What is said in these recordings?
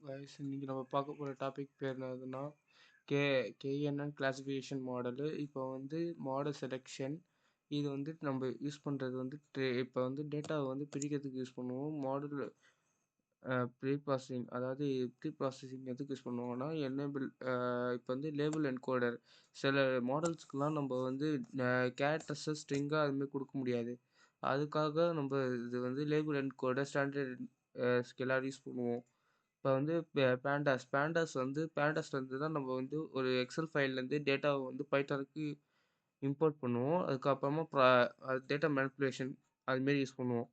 Guys, இன்னைக்கு நம்ம பார்க்க போகிற டாபிக் பேர் என்னதுன்னா கே கேஎன்என் கிளாசிஃபிகேஷன் மாடலு. இப்போ வந்து மாடல் செலெக்ஷன் இது வந்து நம்ம யூஸ் பண்ணுறது வந்து இப்போ வந்து டேட்டாவை வந்து பிரிக்கிறதுக்கு யூஸ் பண்ணுவோம். மாடல் ப்ரீ ப்ராசஸிங், அதாவது ப்ரீ ப்ராசஸிங் எதுக்கு யூஸ் பண்ணுவோம்னா என்னேபிள். இப்போ வந்து லேபிள் என்கோடர் சில மாடல்ஸ்க்குலாம் நம்ம வந்து கேரக்டர்ஸை ஸ்ட்ரிங்காக அதுமாதிரி கொடுக்க முடியாது. அதுக்காக நம்ம இது வந்து label encoder standard scalar use பண்ணுவோம். இப்போ வந்து பேண்டாஸ்லேருந்து தான் நம்ம வந்து ஒரு எக்ஸல் ஃபைல்லேருந்து டேட்டாவை வந்து பைத்தானுக்கு இம்போர்ட் பண்ணுவோம். அதுக்கப்புறமா டேட்டா மேனிப்புலேஷன் அதுமாரி யூஸ் பண்ணுவோம்.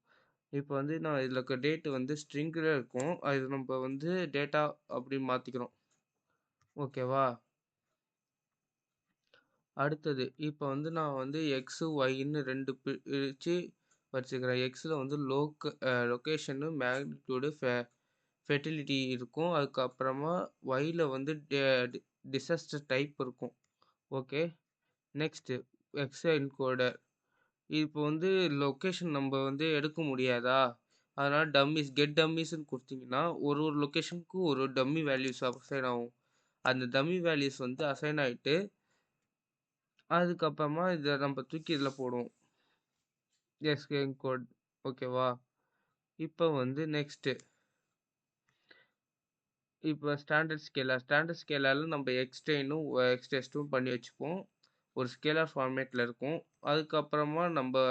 இப்போ வந்து நான் இதில் இருக்க டேட்டு வந்து ஸ்ட்ரிங்கில் இருக்கும். அது நம்ம வந்து டேட்டா அப்படின்னு மாற்றிக்கிறோம். ஓகேவா? அடுத்தது இப்போ வந்து நான் வந்து எக்ஸு ஒய்ன்னு ரெண்டு பிரித்து வச்சுக்கிறேன். எக்ஸில் வந்து லொக்கேஷனு மேக்னிடியூடு ஃபெர்டிலிட்டி இருக்கும். அதுக்கப்புறமா ஒயில் வந்து டிசாஸ்டர் டைப் இருக்கும். ஓகே, நெக்ஸ்ட்டு எக்ஸா என்கோடர். இப்போ வந்து லொக்கேஷன் நம்ம வந்து எடுக்க முடியாதா, அதனால் கெட் டம்மிஸ்ன்னு கொடுத்தீங்கன்னா ஒரு லொக்கேஷனுக்கும் ஒரு டம்மி வேல்யூஸ் அசைன் ஆகும். அந்த டம்மி வேல்யூஸ் வந்து அசைன் ஆகிட்டு அதுக்கப்புறமா இதை நம்ம தூக்கி இதில் போடுவோம், எஸ்கே என்கோட். ஓகேவா? இப்போ வந்து நெக்ஸ்ட்டு இப்போ ஸ்டாண்டர்ட் ஸ்கேலாரில் நம்ம எக்ஸ்டெயினும் எக்ஸ்டெஸ்ட்டும் பண்ணி வச்சுப்போம். ஒரு ஸ்கேலார் ஃபார்மேட்டில் இருக்கும். அதுக்கப்புறமா நம்ம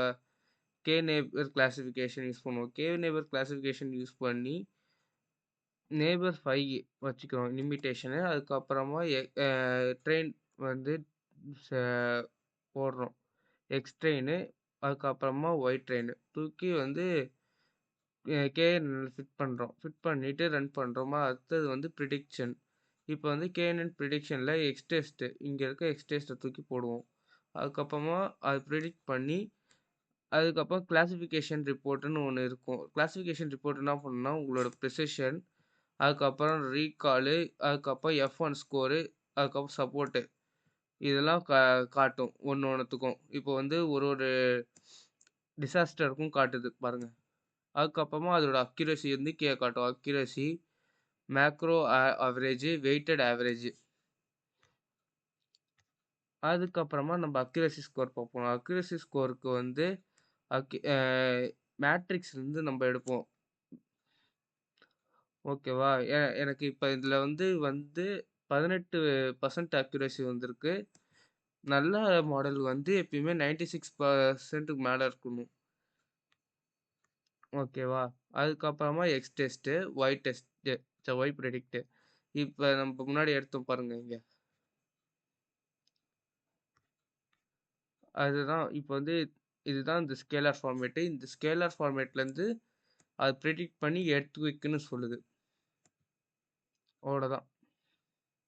நேபர் கிளாஸிஃபிகேஷன் யூஸ் பண்ணுவோம். நேபர் கிளாஸிஃபிகேஷன் யூஸ் பண்ணி நேபர் 5 வச்சுக்கிறோம் லிமிட்டேஷனு. அதுக்கப்புறமா ட்ரெயின் வந்து போடுறோம், எக்ஸ் ட்ரெயினு. அதுக்கப்புறமா ஒய் ட்ரெயின் தூக்கி வந்து கேஎன்எல் ஃபிட் பண்ணிவிட்டு ரன் பண்ணுறோமா. அடுத்தது வந்து ப்ரிடிக்ஷன். இப்போ வந்து கேஎன்என் ப்ரிடிக்ஷனில் எக்ஸ்டெஸ்ட்டு, இங்கே இருக்க எக்ஸ்டெஸ்ட்டை தூக்கி போடுவோம். அதுக்கப்புறமா அது ப்ரிடிக்ட் பண்ணி அதுக்கப்புறம் கிளாஸிஃபிகேஷன் ரிப்போர்ட்டுன்னு ஒன்று இருக்கும். கிளாஸிஃபிகேஷன் ரிப்போர்ட் என்ன பண்ணணும்னா உங்களோட ப்ரிசிஷன், அதுக்கப்புறம் ரீகாலு, அதுக்கப்புறம் F1 ஸ்கோரு, அதுக்கப்புறம் சப்போர்ட்டு, இதெல்லாம் காட்டும் ஒன்றுத்துக்கும். இப்போ வந்து ஒரு டிசாஸ்டருக்கும் காட்டுது பாருங்கள். அதுக்கப்புறமா அதோட அக்யூரசி வந்து காட்டும். Accuracy, macro average, weighted average. அதுக்கப்புறமா நம்ம அக்யூரசி ஸ்கோர் பார்ப்போம். அக்யூரசி ஸ்கோருக்கு வந்து மேட்ரிக்ஸ்லேருந்து நம்ம எடுப்போம். ஓகேவா? எனக்கு இப்போ இதில் வந்து 18% அக்யூரசி வந்திருக்கு. நல்ல மாடல் வந்து எப்பயுமே 96%க்கு மேலே இருக்கணும். ஓகேவா? அதுக்கப்புறமா x test, y test, y predict. இப்போ நம்ம முன்னாடி எடுத்தோம் பாருங்கள் இங்கே, அதுதான். இப்போ வந்து இதுதான் இந்த ஸ்கேலார் ஃபார்மேட்டு. இந்த ஸ்கேலார் ஃபார்மேட்லேருந்து அது ப்ரெடிக்ட் பண்ணி எடுத்து வைக்கணும்னு சொல்லுது. அவ்வளோதான்.